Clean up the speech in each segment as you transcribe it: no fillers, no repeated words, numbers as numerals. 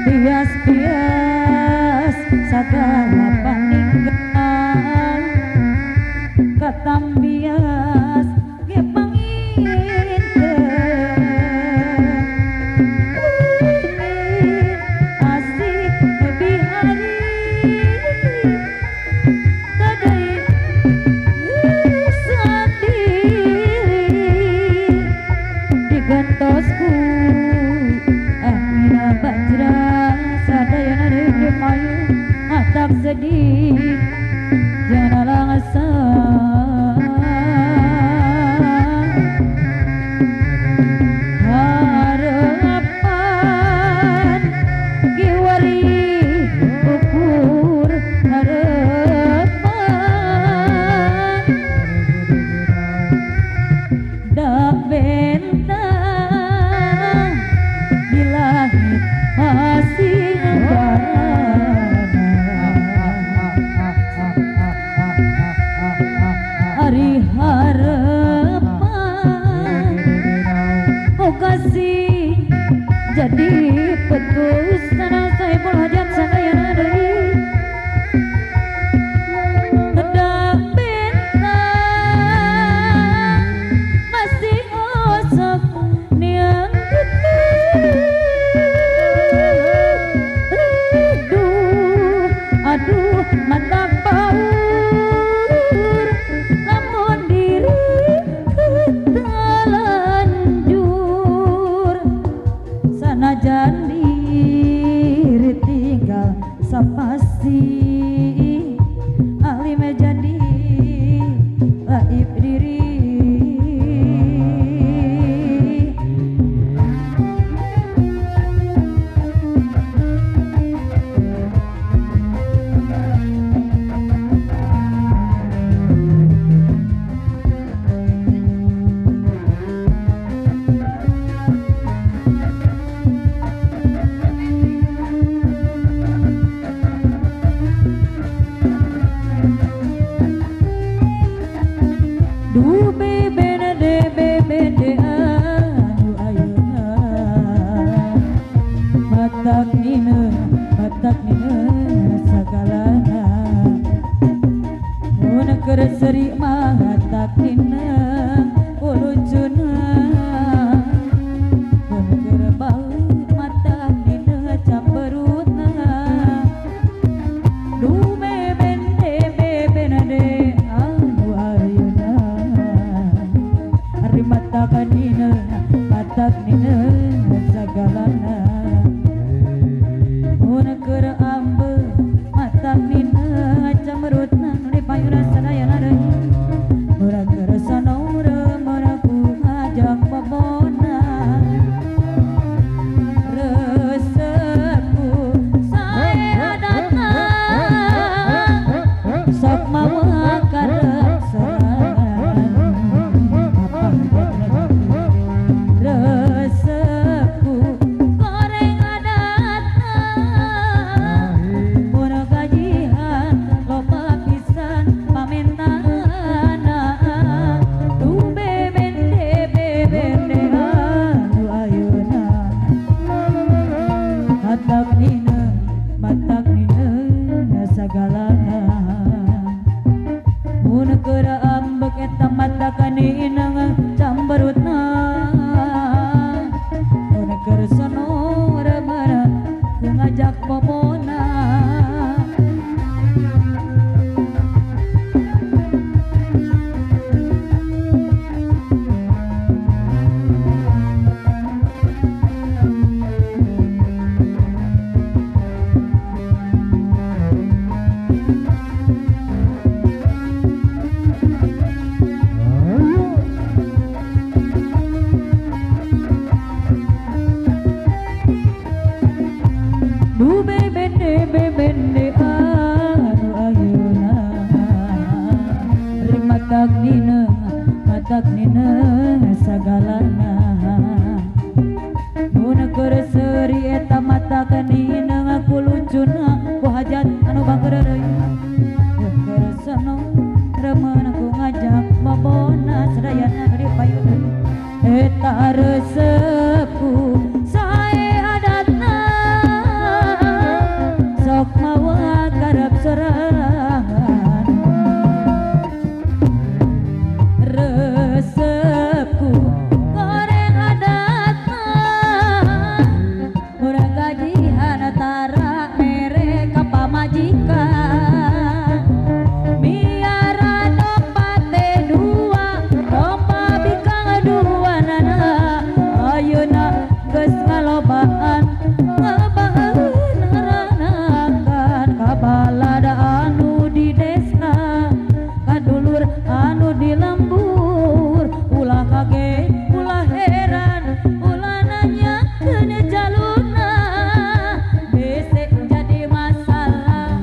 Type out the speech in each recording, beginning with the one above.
bias-bias segala paninggal katambias ge panginkeun asik lebih hari tadai sendiri digantosku angina bajra sadayana deui mayu atak sedih jangan langsung harapan kiwari ukur harapan dak bentang di langit masih hari harapan oh kasih jadi petus tanah saya pola jam sadayana deui ngedak bentang masih osok niang aduh mantap baur lamun diri ketalanjur sanajan diri tinggal sapasti ahli jadi laib diri duh bebena de bebende anu ayeuna matak nina sagalana mun keur seri mah matak nina uluncuna mun keur baut matak nina camberutna duh bebende bebena de anu ayeuna hari matak nina sagalana mun keur ambe matak nina camberutna nu dipayuna sadayana deui urang keur sono meureum ngajak babona resepku sae datang sok mawa karep serangan resepku goreng datang mun gajian loba pisan pamentana duh bebende anu ayeuna matak nina sagalana mun keur ambek eta matak nina camberutna mun keur sono remana ngajak popona duh bebende anu ayeuna ring matak nina sagalana mun keur seuri eta matak nina antara mereka pamajikan miara domba teh dua domba bikang dua nana ayeuna geus ngalobaan ngaranakan kabalada anu di desa kadulur anu di lembur ulah kaget ulah heran ulah nanya kena jaluna bese jadi masalah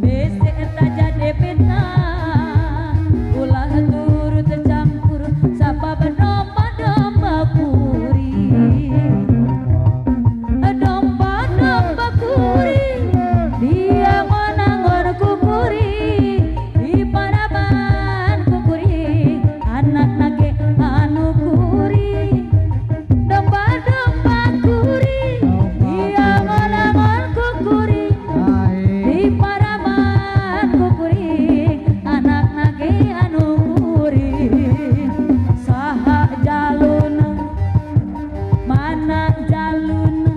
bese eta jadi fitnah ulah turut campur sabab domba-domba kuring domba-domba kuring dia ngonangon kukuring di paraban kukuring anak nage anu kuring domba-domba kuring dia ngonangon kukuring di paraban kukuring anak nage anu kuring saha jaluna mana jaluna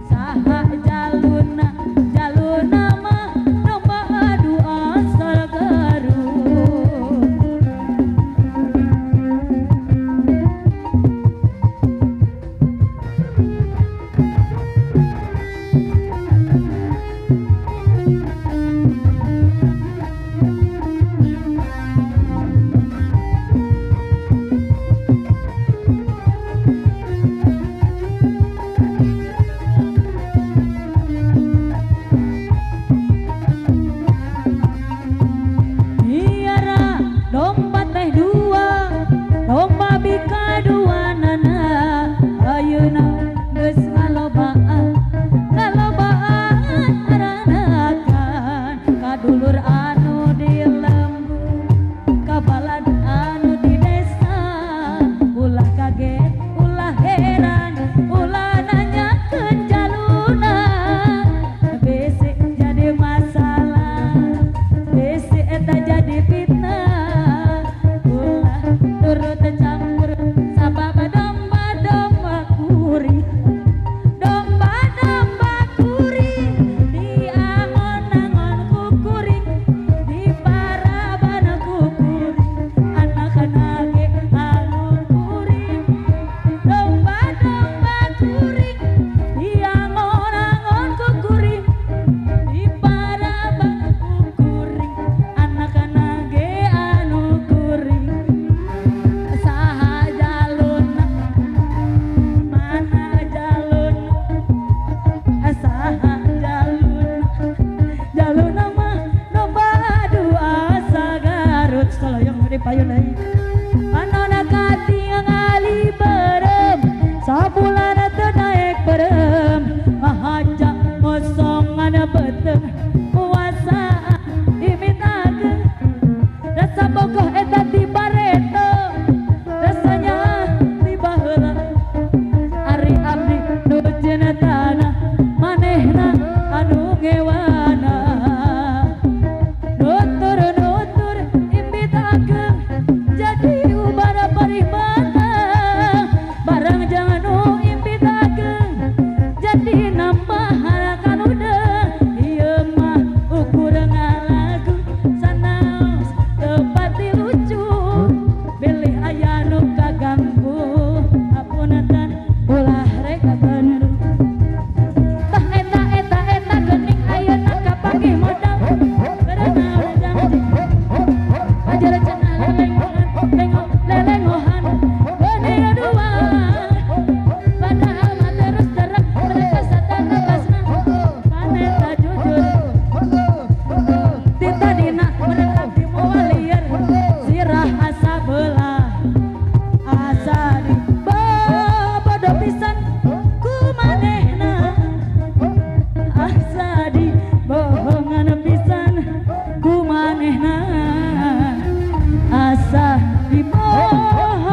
saha jaluna jaluna mah domba adu asal garut miara domba teh dua domba bika dua nana ayeuna geus ngalobaan aranakan kadulur anu di lembur kabalan anu di desa ulah kaget ulah heran ulah nanyakeun jaluna bese jadi masalah bese eta jadi fitnah ulah turut campur sabab domba-domba kuring domba-domba kuring diangon-angon kukuring di paraban kukuring anak-anake anu kuring domba-domba kuring diangon-angon kukuring di paraban kukuring anak-anake anu kuring saha jaluna mana jaluna saha jaluna mah domba adu asa Garut saloyong di payun deui anana kating ngali berem sabulan teu naek berem ngahajak ngosongan beuteuh puasa dimitakeun rasa bogoh eta ti bareta rasanya ti baheula ari abdi nujeun tanah manehna anu ngewana nutur imbitakeun jadi ubara paribana barang jangan imbitakeun jadi nambah harakan udah ieu mah ukur ngalagu sanaos tepati lucu bilih aya nu kaganggu apunten ulah rek bener tah eta geuning ayeuna kapangih modal berenang janji ajar cenah lelengohan geuning dua padahal mah terus terang mereka sadar basna paneta jujur tita dina mereka dimoal liar sirah asa belah asa di bodoh pisan ku manehna asa di bohongan pisan ku manehna asa di bohongan